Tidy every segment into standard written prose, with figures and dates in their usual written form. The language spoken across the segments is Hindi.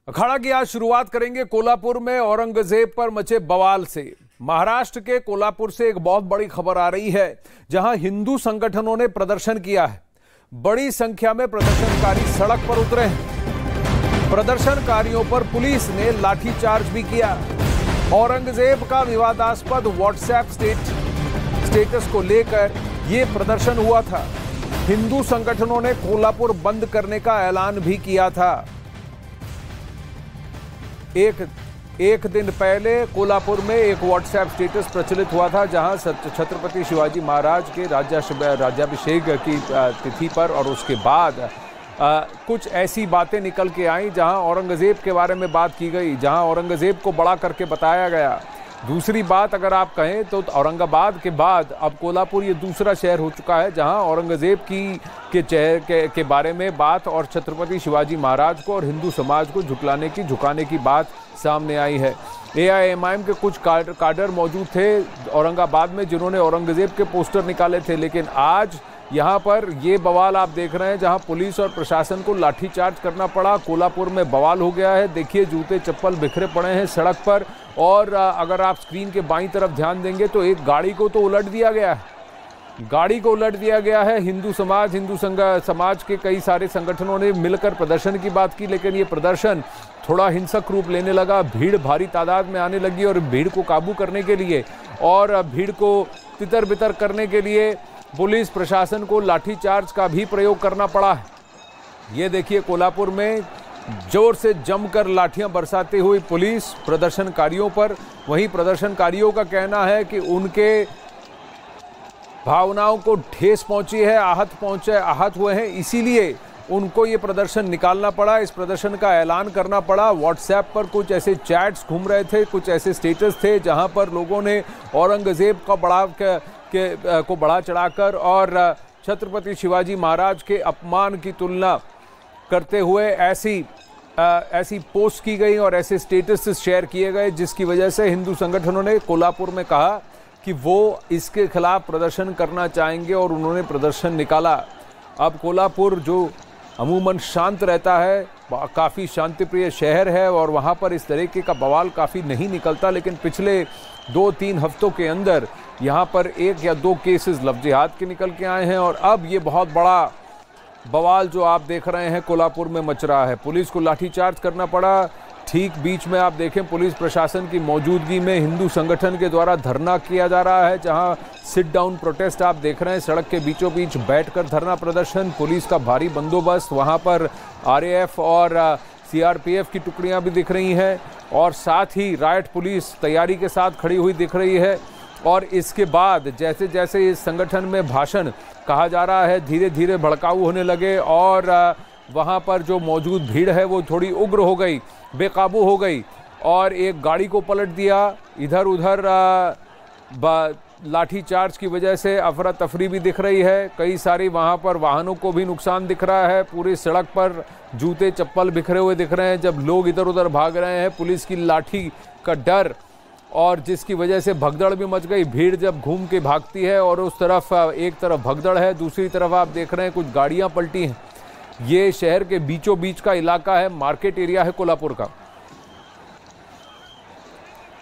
अखाड़ा की आज शुरुआत करेंगे कोल्हापुर में औरंगजेब पर मचे बवाल से। महाराष्ट्र के कोल्हापुर से एक बहुत बड़ी खबर आ रही है, जहां हिंदू संगठनों ने प्रदर्शन किया है। बड़ी संख्या में प्रदर्शनकारी सड़क पर उतरे हैं। प्रदर्शनकारियों पर पुलिस ने लाठीचार्ज भी किया। औरंगजेब का विवादास्पद व्हाट्सएप स्टेटस को लेकर यह प्रदर्शन हुआ था। हिंदू संगठनों ने कोल्हापुर बंद करने का ऐलान भी किया था। एक दिन पहले कोल्हापुर में एक व्हाट्सएप स्टेटस प्रचलित हुआ था, जहां छत्रपति शिवाजी महाराज के राज्याभिषेक की तिथि पर और उसके बाद कुछ ऐसी बातें निकल के आई जहां औरंगजेब के बारे में बात की गई, जहां औरंगजेब को बड़ा करके बताया गया। दूसरी बात अगर आप कहें तो औरंगाबाद के बाद अब कोल्हापुर ये दूसरा शहर हो चुका है जहां औरंगजेब के बारे में बात और छत्रपति शिवाजी महाराज को और हिंदू समाज को झुकाने की बात सामने आई है। AIMIM के कुछ काडर मौजूद थे औरंगाबाद में, जिन्होंने औरंगजेब के पोस्टर निकाले थे, लेकिन आज यहाँ पर ये बवाल आप देख रहे हैं जहाँ पुलिस और प्रशासन को लाठीचार्ज करना पड़ा। कोल्हापुर में बवाल हो गया है। देखिए, जूते चप्पल बिखरे पड़े हैं सड़क पर, और अगर आप स्क्रीन के बाईं तरफ ध्यान देंगे तो एक गाड़ी को तो उलट दिया गया है। हिंदू समाज के कई सारे संगठनों ने मिलकर प्रदर्शन की बात की, लेकिन ये प्रदर्शन थोड़ा हिंसक रूप लेने लगा। भीड़ भारी तादाद में आने लगी और भीड़ को काबू करने के लिए और भीड़ को तितर बितर करने के लिए पुलिस प्रशासन को लाठीचार्ज का भी प्रयोग करना पड़ा है। ये देखिए, कोल्हापुर में जोर से जमकर लाठियां बरसाती हुई पुलिस प्रदर्शनकारियों पर। वहीं प्रदर्शनकारियों का कहना है कि उनके भावनाओं को ठेस पहुंची है, आहत हुए हैं, इसीलिए उनको ये प्रदर्शन निकालना पड़ा, इस प्रदर्शन का ऐलान करना पड़ा। व्हाट्सएप पर कुछ ऐसे चैट्स घूम रहे थे, कुछ ऐसे स्टेटस थे जहां पर लोगों ने औरंगजेब को बढ़ा चढ़ाकर और छत्रपति शिवाजी महाराज के अपमान की तुलना करते हुए ऐसी पोस्ट की गई और ऐसे स्टेटस शेयर किए गए, जिसकी वजह से हिंदू संगठनों ने कोल्हापुर में कहा कि वो इसके खिलाफ प्रदर्शन करना चाहेंगे और उन्होंने प्रदर्शन निकाला। अब कोल्हापुर जो अमूमन शांत रहता है, काफ़ी शांतिप्रिय शहर है और वहाँ पर इस तरीके का बवाल काफ़ी नहीं निकलता, लेकिन पिछले 2-3 हफ्तों के अंदर यहाँ पर 1 या 2 केसेस लव जिहाद के निकल के आए हैं और अब ये बहुत बड़ा बवाल जो आप देख रहे हैं कोल्हापुर में मच रहा है। पुलिस को लाठीचार्ज करना पड़ा। ठीक बीच में आप देखें, पुलिस प्रशासन की मौजूदगी में हिंदू संगठन के द्वारा धरना किया जा रहा है, जहां सिट डाउन प्रोटेस्ट आप देख रहे हैं। सड़क के बीचों बीच बैठकर धरना प्रदर्शन, पुलिस का भारी बंदोबस्त, वहां पर RAF और CRPF की टुकड़ियां भी दिख रही हैं और साथ ही रायट पुलिस तैयारी के साथ खड़ी हुई दिख रही है। और इसके बाद जैसे जैसे इस संगठन में भाषण कहा जा रहा है, धीरे धीरे भड़काऊ होने लगे और वहाँ पर जो मौजूद भीड़ है वो थोड़ी उग्र हो गई, बेकाबू हो गई और एक गाड़ी को पलट दिया। इधर उधर लाठीचार्ज की वजह से अफरा तफरी भी दिख रही है। कई सारी वहाँ पर वाहनों को भी नुकसान दिख रहा है। पूरी सड़क पर जूते चप्पल बिखरे हुए दिख रहे हैं जब लोग इधर उधर भाग रहे हैं। पुलिस की लाठी का डर और जिसकी वजह से भगदड़ भी मच गई। भीड़ जब घूम के भागती है और उस तरफ एक तरफ भगदड़ है, दूसरी तरफ आप देख रहे हैं कुछ गाड़ियां पलटी हैं। ये शहर के बीचों बीच का इलाका है, मार्केट एरिया है कोल्हापुर का।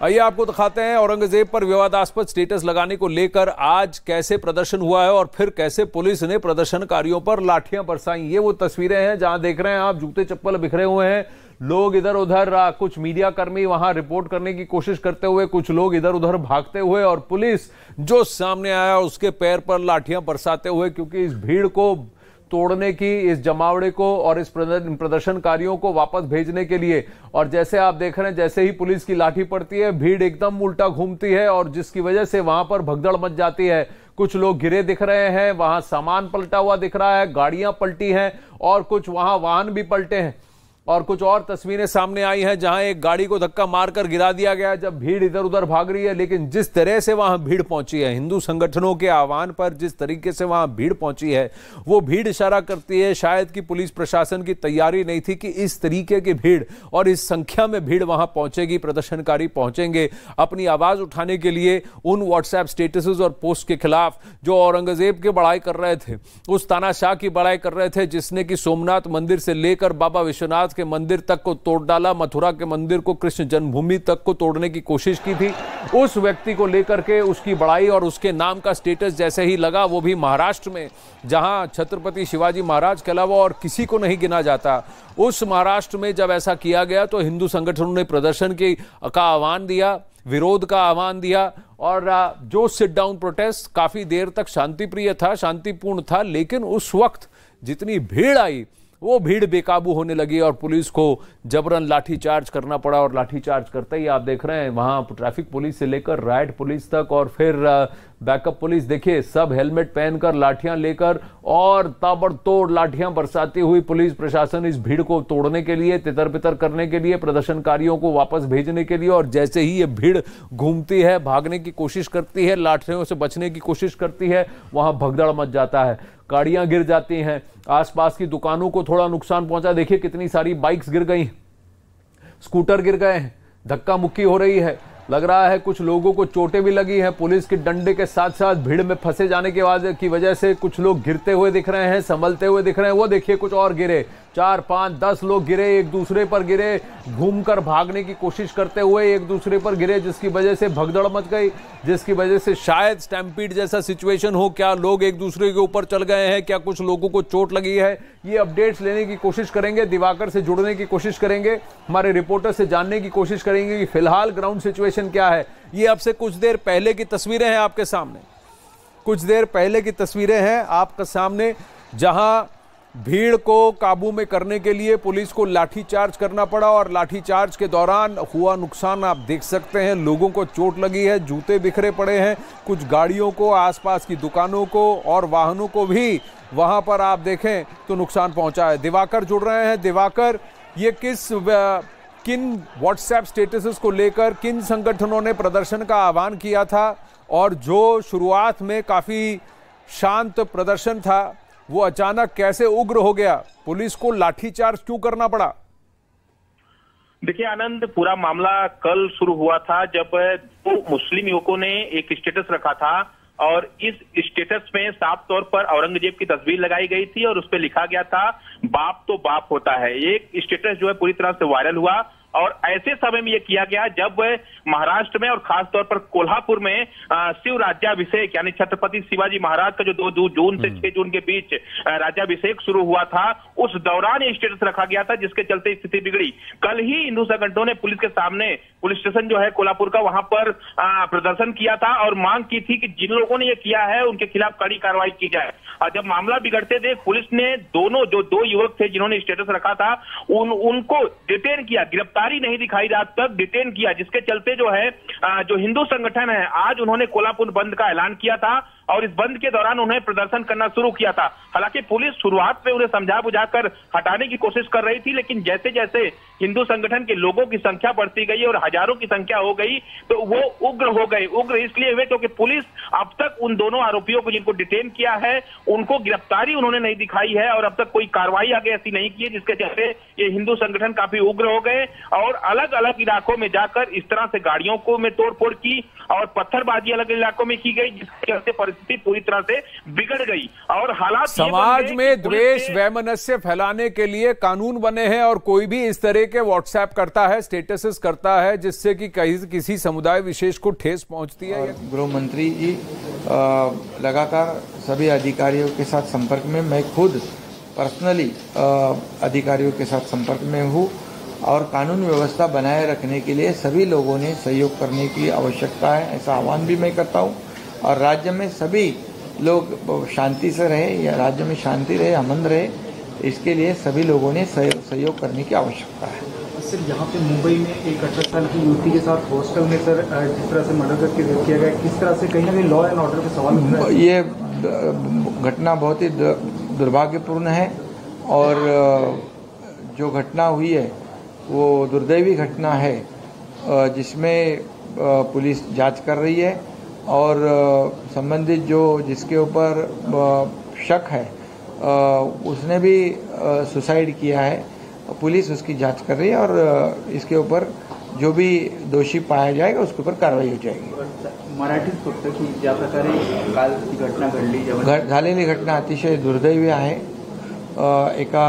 आइए आपको दिखाते हैं औरंगजेब पर विवादास्पद स्टेटस लगाने को लेकर आज कैसे प्रदर्शन हुआ है और फिर कैसे पुलिस ने प्रदर्शनकारियों पर लाठियां बरसाई। ये वो तस्वीरें हैं जहां देख रहे हैं आप, जूते चप्पल बिखरे हुए हैं, लोग इधर उधर, कुछ मीडिया कर्मी वहां रिपोर्ट करने की कोशिश करते हुए, कुछ लोग इधर उधर भागते हुए और पुलिस जो सामने आया उसके पैर पर लाठियां बरसाते हुए, क्योंकि इस भीड़ को तोड़ने की, इस जमावड़े को और इस प्रदर्शनकारियों को वापस भेजने के लिए। और जैसे आप देख रहे हैं, जैसे ही पुलिस की लाठी पड़ती है भीड़ एकदम उल्टा घूमती है और जिसकी वजह से वहां पर भगदड़ मच जाती है। कुछ लोग गिरे दिख रहे हैं, वहां सामान पलटा हुआ दिख रहा है, गाड़ियां पलटी हैं और कुछ वहां वाहन भी पलटे हैं। और कुछ और तस्वीरें सामने आई हैं जहां एक गाड़ी को धक्का मारकर गिरा दिया गया जब भीड़ इधर उधर भाग रही है। लेकिन जिस तरह से वहां भीड़ पहुंची है, हिंदू संगठनों के आह्वान पर जिस तरीके से वहां भीड़ पहुंची है, वो भीड़ इशारा करती है शायद कि पुलिस प्रशासन की तैयारी नहीं थी कि इस तरीके की भीड़ और इस संख्या में भीड़ वहां पहुंचेगी। प्रदर्शनकारी पहुंचेंगे अपनी आवाज उठाने के लिए उन व्हाट्सएप स्टेटसेस और पोस्ट के खिलाफ जो औरंगजेब की बड़ाई कर रहे थे, उस तानाशाह की बड़ाई कर रहे थे जिसने कि सोमनाथ मंदिर से लेकर बाबा विश्वनाथ के मंदिर तक को तोड़ डाला, मथुरा के मंदिर को, कृष्ण जन्मभूमि तक को तोड़ने की कोशिश की थी। उस व्यक्ति को लेकर के उसकी बड़ाई और उसके नाम का स्टेटस जैसे ही लगा, वो भी महाराष्ट्र में, जहां छत्रपति शिवाजी महाराज के अलावा और किसी को नहीं गिना जाता, उस महाराष्ट्र में जब ऐसा किया गया तो हिंदू संगठनों ने प्रदर्शन का आह्वान दिया, विरोध का आह्वान दिया। और जो सिट डाउन प्रोटेस्ट काफी देर तक शांतिप्रिय था, शांतिपूर्ण था, लेकिन उस वक्त जितनी भीड़ आई वो भीड़ बेकाबू होने लगी और पुलिस को जबरन लाठीचार्ज करना पड़ा। और लाठीचार्ज करते ही आप देख रहे हैं वहां ट्रैफिक पुलिस से लेकर राइट पुलिस तक और फिर बैकअप पुलिस, देखिए सब हेलमेट पहनकर लाठियां लेकर और ताबड़तोड़ लाठियां बरसाती हुई पुलिस प्रशासन इस भीड़ को तोड़ने के लिए, तितर बितर करने के लिए, प्रदर्शनकारियों को वापस भेजने के लिए। और जैसे ही ये भीड़ घूमती है, भागने की कोशिश करती है, लाठियों से बचने की कोशिश करती है, वहां भगदड़ मच जाता है, गाड़ियां गिर जाती हैं, आसपास की दुकानों को थोड़ा नुकसान पहुंचा। देखिए कितनी सारी बाइक्स गिर गई, स्कूटर गिर गए हैं, धक्का मुक्की हो रही है, लग रहा है कुछ लोगों को चोटें भी लगी हैं। पुलिस के डंडे के साथ साथ भीड़ में फंसे जाने की वजह से कुछ लोग गिरते हुए दिख रहे हैं, संभलते हुए दिख रहे हैं। वो देखिए कुछ और गिरे, 4, 5, 10 लोग गिरे, एक दूसरे पर गिरे, घूमकर भागने की कोशिश करते हुए एक दूसरे पर गिरे, जिसकी वजह से भगदड़ मच गई, जिसकी वजह से शायद स्टैम्पीड जैसा सिचुएशन हो। क्या लोग एक दूसरे के ऊपर चल गए हैं, क्या कुछ लोगों को चोट लगी है, ये अपडेट्स लेने की कोशिश करेंगे, दिवाकर से जुड़ने की कोशिश करेंगे, हमारे रिपोर्टर से जानने की कोशिश करेंगे कि फिलहाल ग्राउंड सिचुएशन क्या है। ये अब से कुछ देर पहले की तस्वीरें हैं आपके सामने, कुछ देर पहले की तस्वीरें हैं आपके सामने, जहां भीड़ को काबू में करने के लिए पुलिस को लाठीचार्ज करना पड़ा और लाठीचार्ज के दौरान हुआ नुकसान आप देख सकते हैं। लोगों को चोट लगी है, जूते बिखरे पड़े हैं, कुछ गाड़ियों को, आसपास की दुकानों को और वाहनों को भी वहां पर आप देखें तो नुकसान पहुंचा है। दिवाकर जुड़ रहे हैं। दिवाकर, ये किन व्हाट्सएप स्टेटसेस को लेकर किन संगठनों ने प्रदर्शन का आह्वान किया था, और जो शुरुआत में काफी शांत प्रदर्शन था वो अचानक कैसे उग्र हो गया, पुलिस को लाठीचार्ज क्यों करना पड़ा? देखिए आनंद, पूरा मामला कल शुरू हुआ था जब 2 मुस्लिम युवकों ने एक स्टेटस रखा था और इस स्टेटस में साफ तौर पर औरंगजेब की तस्वीर लगाई गई थी और उस पर लिखा गया था बाप तो बाप होता है। एक स्टेटस जो है पूरी तरह से वायरल हुआ और ऐसे समय में ये किया गया जब महाराष्ट्र में और खास तौर पर कोल्हापुर में शिव राज्याभिषेक यानी छत्रपति शिवाजी महाराज का जो 2 जून से 6 जून के बीच राज्याभिषेक शुरू हुआ था, उस दौरान ये स्टेटस रखा गया था, जिसके चलते स्थिति बिगड़ी। कल ही हिंदू संगठनों ने पुलिस के सामने, पुलिस स्टेशन जो है कोल्हापुर का, वहां पर प्रदर्शन किया था और मांग की थी कि जिन लोगों ने ये किया है उनके खिलाफ कड़ी कार्रवाई की जाए। और जब मामला बिगड़ते देख पुलिस ने दोनों जो 2 युवक थे जिन्होंने स्टेटस रखा था उनको डिटेन किया, गिरफ्तारी नहीं दिखाई रात तक, डिटेन किया, जिसके चलते जो है जो हिंदू संगठन है आज उन्होंने कोल्हापुर बंद का ऐलान किया था और इस बंद के दौरान उन्हें प्रदर्शन करना शुरू किया था। हालांकि पुलिस शुरुआत में उन्हें समझा बुझाकर हटाने की कोशिश कर रही थी, लेकिन जैसे जैसे हिंदू संगठन के लोगों की संख्या बढ़ती गई और हजारों की संख्या हो गई तो वो उग्र हो गए। उग्र इसलिए हुए क्योंकि पुलिस अब तक उन दोनों आरोपियों को जिनको डिटेन किया है उनको गिरफ्तारी उन्होंने नहीं दिखाई है और अब तक कोई कार्रवाई आगे ऐसी नहीं की है, जिसके चलते ये हिंदू संगठन काफी उग्र हो गए और अलग अलग इलाकों में जाकर इस तरह से गाड़ियों को में तोड़फोड़ की और पत्थरबाजी अलग इलाकों में की गई, जिसके चलते परिस्थिति पूरी तरह से बिगड़ गई और हालात समाज में द्वेष वैमनस्य फैलाने के लिए कानून बने हैं और कोई भी इस तरह के व्हाट्सएप करता है, स्टेटसेस करता है, जिससे कि किसी समुदाय विशेष को ठेस पहुंचती है। गृह मंत्री जी लगातार सभी अधिकारियों के साथ संपर्क में, मैं खुद पर्सनली अधिकारियों के साथ संपर्क में हूँ और कानून व्यवस्था बनाए रखने के लिए सभी लोगों ने सहयोग करने की आवश्यकता है, ऐसा आह्वान भी मैं करता हूँ। और राज्य में सभी लोग शांति से रहे या राज्य में शांति रहे, अमन रहे, इसके लिए सभी लोगों ने सहयोग करने की आवश्यकता है। सर, यहाँ पे मुंबई में एक 18 साल की युवती के साथ हॉस्टल में सर जिस तरह से मर्डर करके रेप किया गया, किस तरह से कहीं ना कहीं लॉ एंड ऑर्डर पे सवाल उठ रहा है। ये घटना बहुत ही दुर्भाग्यपूर्ण है और जो घटना हुई है वो दुर्दैवी घटना है, जिसमें पुलिस जांच कर रही है और संबंधित जिसके ऊपर शक है उसने भी सुसाइड किया है। पुलिस उसकी जांच कर रही है और इसके ऊपर जो भी दोषी पाया जाएगा उसके ऊपर कारवाई हो जाएगी। मराठीत फक्त की ज्या प्रकारे काल ती घटना घडली, झालेली घटना अतिशय दुर्दैवी आहे। एका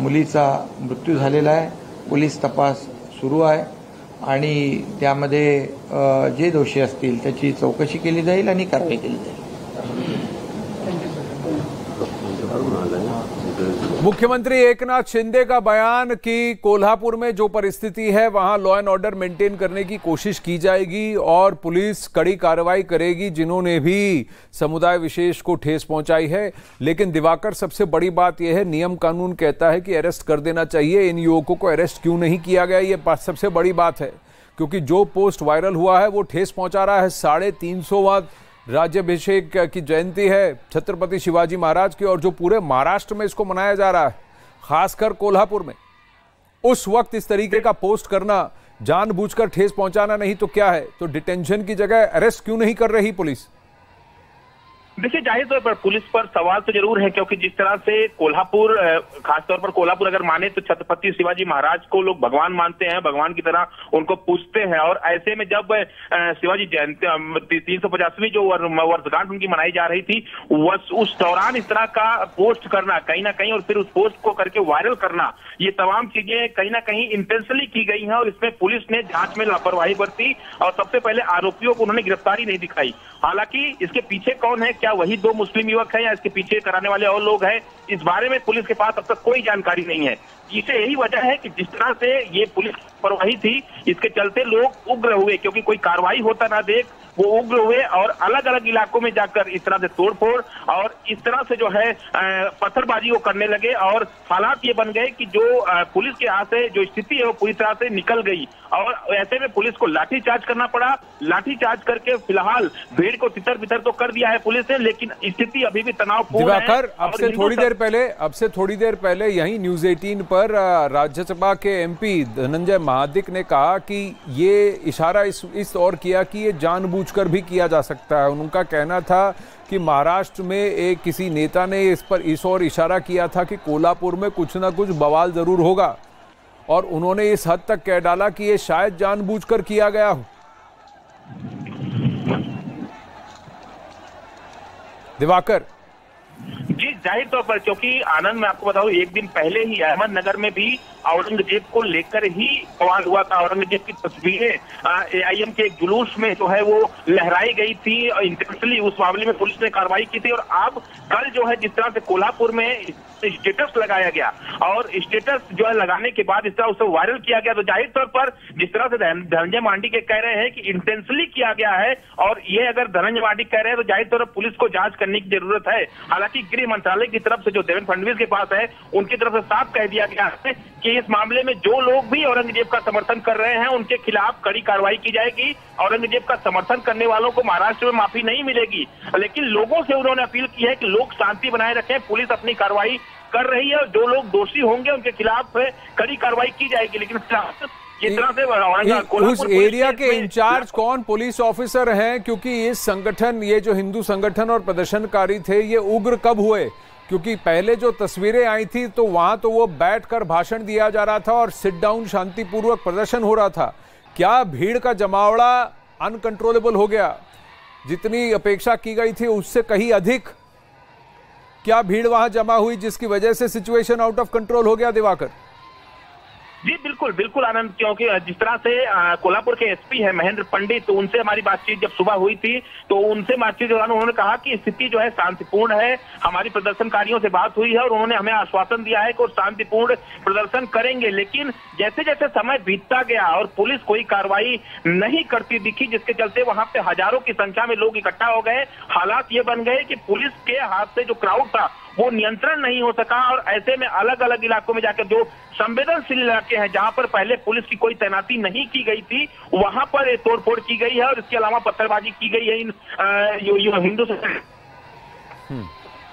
मुलीचा मृत्यू झालेला आहे. पोलीस तपास सुरू आहे आणि त्यामध्ये जे दोषी असतील त्याची चौकशी केली जाईल आणि कारवाई केली जाईल. मुख्यमंत्री एकनाथ शिंदे का बयान कि कोल्हापुर में जो परिस्थिति है वहां लॉ एंड ऑर्डर मेंटेन करने की कोशिश की जाएगी और पुलिस कड़ी कार्रवाई करेगी जिन्होंने भी समुदाय विशेष को ठेस पहुंचाई है. लेकिन दिवाकर, सबसे बड़ी बात यह है, नियम कानून कहता है कि अरेस्ट कर देना चाहिए. इन युवकों को अरेस्ट क्यों नहीं किया गया, ये सबसे बड़ी बात है. क्योंकि जो पोस्ट वायरल हुआ है वो ठेस पहुंचा रहा है. 350वां राज्याभिषेक की जयंती है छत्रपति शिवाजी महाराज की, और जो पूरे महाराष्ट्र में इसको मनाया जा रहा है, खासकर कोल्हापुर में, उस वक्त इस तरीके का पोस्ट करना, जानबूझकर ठेस पहुंचाना नहीं तो क्या है. तो डिटेंशन की जगह अरेस्ट क्यों नहीं कर रही पुलिस? देखिए, जाहिर तौर पर पुलिस पर सवाल तो जरूर है, क्योंकि जिस तरह से कोल्हापुर, खासतौर पर कोल्हापुर अगर माने तो छत्रपति शिवाजी महाराज को लोग भगवान मानते हैं, भगवान की तरह उनको पूजते हैं. और ऐसे में जब शिवाजी जयंती 350वीं जो वर्षगांठ उनकी मनाई जा रही थी, उस दौरान इस तरह का पोस्ट करना कहीं ना कहीं, और फिर उस पोस्ट को करके वायरल करना, ये तमाम चीजें कहीं ना कहीं इंटेंशनली की गई हैं. और इसमें पुलिस ने जांच में लापरवाही बरती और सबसे पहले आरोपियों को उन्होंने गिरफ्तारी नहीं दिखाई. हालांकि इसके पीछे कौन है, क्या वही 2 मुस्लिम युवक हैं या इसके पीछे कराने वाले और लोग हैं, इस बारे में पुलिस के पास अब तक कोई जानकारी नहीं है. इसे यही वजह है कि जिस तरह से ये पुलिस लापरवाही थी, इसके चलते लोग उग्र हुए, क्योंकि कोई कार्रवाई होता ना देख वो उग्र हुए और अलग अलग इलाकों में जाकर इस तरह से तोड़फोड़ और इस तरह से जो है पत्थरबाजी को करने लगे. और हालात ये बन गए कि जो पुलिस के हाथ से जो स्थिति है वो पूरी तरह से निकल गई, और ऐसे में पुलिस को लाठीचार्ज करना पड़ा. लाठीचार्ज करके फिलहाल भीड़ को तितर बितर तो कर दिया है पुलिस ने, लेकिन स्थिति अभी भी तनावपूर्ण है. दिवाकर, अब से थोड़ी देर पहले यही न्यूज 18 पर राज्यसभा के MP धनंजय महादिक ने कहा कि ये इशारा इस ओर किया कि ये जानबूझकर भी किया जा सकता है. उनका कहना था कि महाराष्ट्र में एक किसी नेता ने इस ओर इशारा किया था कि कोल्हापुर में कुछ ना कुछ बवाल जरूर होगा, और उन्होंने इस हद तक कह डाला कि ये शायद जानबूझकर किया गया हो. दिवाकर जी, जाहिर तौर पर, क्योंकि आनंद, मैं आपको बताऊं, एक दिन पहले ही अहमदनगर में भी औरंगजेब को लेकर ही सवाल हुआ था. औरंगजेब की तस्वीरें AIM के एक जुलूस में जो है वो लहराई गई थी और इंटेंशनली उस मामले में पुलिस ने कार्रवाई की थी. और अब कल जो है जिस तरह से कोल्हापुर में स्टेटस लगाया गया और स्टेटस जो है लगाने के बाद इस तरह उसे वायरल किया गया, तो जाहिर तौर पर जिस तरह से धनंजय मांडी के कह रहे हैं कि इंटेंशनली किया गया है, और ये अगर धनंजय मांडी कह रहे हैं तो जाहिर तौर पर पुलिस को जांच करने की जरूरत है. हालांकि गृह मंत्रालय की तरफ से जो देवेंद्र फडणवीस के पास है, उनकी तरफ से साफ कह दिया गया है कि इस मामले में जो लोग भी औरंगजेब का समर्थन कर रहे हैं उनके खिलाफ कड़ी कार्रवाई की जाएगी. औरंगजेब का समर्थन करने वालों को महाराष्ट्र में माफी नहीं मिलेगी. लेकिन लोगों से उन्होंने अपील की है कि लोग शांति बनाए रखें, पुलिस अपनी कार्रवाई कर रही है और जो लोग दोषी होंगे उनके खिलाफ कड़ी कार्रवाई की जाएगी. लेकिन जिस तरह से उस एरिया के इंचार्ज कौन पुलिस ऑफिसर हैं, क्योंकि इस संगठन, ये जो हिंदू संगठन और प्रदर्शनकारी थे, ये उग्र कब हुए? क्योंकि पहले जो तस्वीरें आई थी तो वहां तो वो बैठकर भाषण दिया जा रहा था और सिट डाउन शांतिपूर्वक प्रदर्शन हो रहा था. क्या भीड़ का जमावड़ा अनकंट्रोलेबल हो गया? जितनी अपेक्षा की गई थी उससे कहीं अधिक क्या भीड़ वहां जमा हुई जिसकी वजह से सिचुएशन आउट ऑफ कंट्रोल हो गया? दिवाकर जी, बिल्कुल बिल्कुल आनंद, क्योंकि जिस तरह से कोल्हापुर के SP है महेंद्र पंडित, तो उनसे हमारी बातचीत जब सुबह हुई थी तो उनसे बातचीत के दौरान उन्होंने कहा कि स्थिति जो है शांतिपूर्ण है. हमारी प्रदर्शनकारियों से बात हुई है और उन्होंने हमें आश्वासन दिया है कि वो शांतिपूर्ण प्रदर्शन करेंगे. लेकिन जैसे जैसे समय बीतता गया और पुलिस कोई कार्रवाई नहीं करती दिखी, जिसके चलते वहां पे हजारों की संख्या में लोग इकट्ठा हो गए. हालात ये बन गए कि पुलिस के हाथ से जो क्राउड था वो नियंत्रण नहीं हो सका, और ऐसे में अलग अलग इलाकों में जाकर जो संवेदनशील इलाके हैं जहां पर पहले पुलिस की कोई तैनाती नहीं की गई थी, वहां पर तोड़फोड़ की गई है और इसके अलावा पत्थरबाजी की गई है. इन हिंदू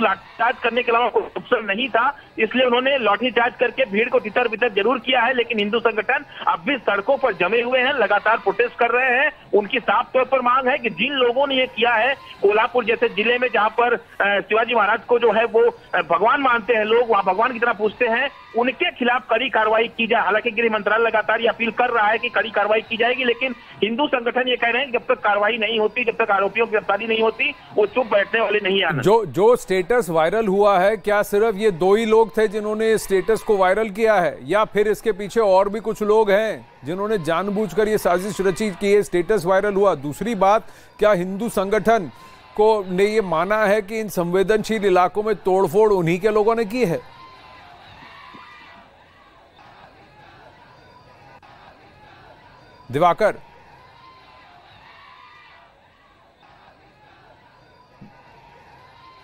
लाठीचार्ज करने के अलावा कोई ऑप्शन नहीं था, इसलिए उन्होंने लाठीचार्ज करके भीड़ को तितर बितर जरूर किया है. लेकिन हिंदू संगठन अब भी सड़कों पर जमे हुए हैं, लगातार प्रोटेस्ट कर रहे हैं उनकी साफ तौर पर मांग है कि जिन लोगों ने ये किया है, कोल्हापुर जैसे जिले में जहां पर शिवाजी महाराज को जो है वो भगवान मानते हैं लोग, वहां भगवान की तरह पूजते हैं, उनके खिलाफ कड़ी कार्रवाई की जाए। हालांकि गृह मंत्रालय लगातार ये अपील कर रहा है कि कड़ी कार्रवाई की जाएगी, लेकिन हिंदू संगठन ये कह रहे हैं कि जब तक कार्रवाई नहीं होती, जब तक आरोपियों की गिरफ्तारी नहीं होती, वो चुप बैठने वाले नहीं आना। जो स्टेटस वायरल हुआ है, क्या सिर्फ ये 2 ही लोग थे जिन्होंने स्टेटस को वायरल किया है, या फिर इसके पीछे और भी कुछ लोग हैं जिन्होंने जानबूझकर ये साजिश रची कि ये स्टेटस वायरल हुआ? दूसरी बात, क्या हिंदू संगठन को ने ये माना है कि इन संवेदनशील इलाकों में तोड़फोड़ उन्हीं के लोगों ने की है?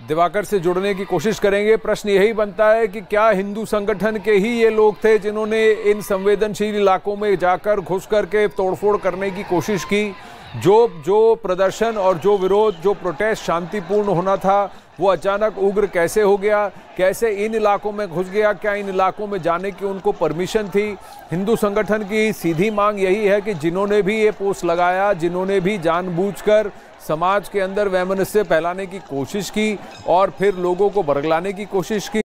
दिवाकर से जुड़ने की कोशिश करेंगे। प्रश्न यही बनता है कि क्या हिंदू संगठन के ही ये लोग थे जिन्होंने इन संवेदनशील इलाकों में जाकर घुस करके तोड़फोड़ करने की कोशिश की? जो प्रदर्शन और जो विरोध, जो प्रोटेस्ट शांतिपूर्ण होना था, वो अचानक उग्र कैसे हो गया? कैसे इन इलाकों में घुस गया? क्या इन इलाकों में जाने की उनको परमिशन थी? हिंदू संगठन की सीधी मांग यही है कि जिन्होंने भी ये पोस्ट लगाया, जिन्होंने भी जानबूझकर समाज के अंदर वैमनस्य फैलाने की कोशिश की और फिर लोगों को बरगलाने की कोशिश की,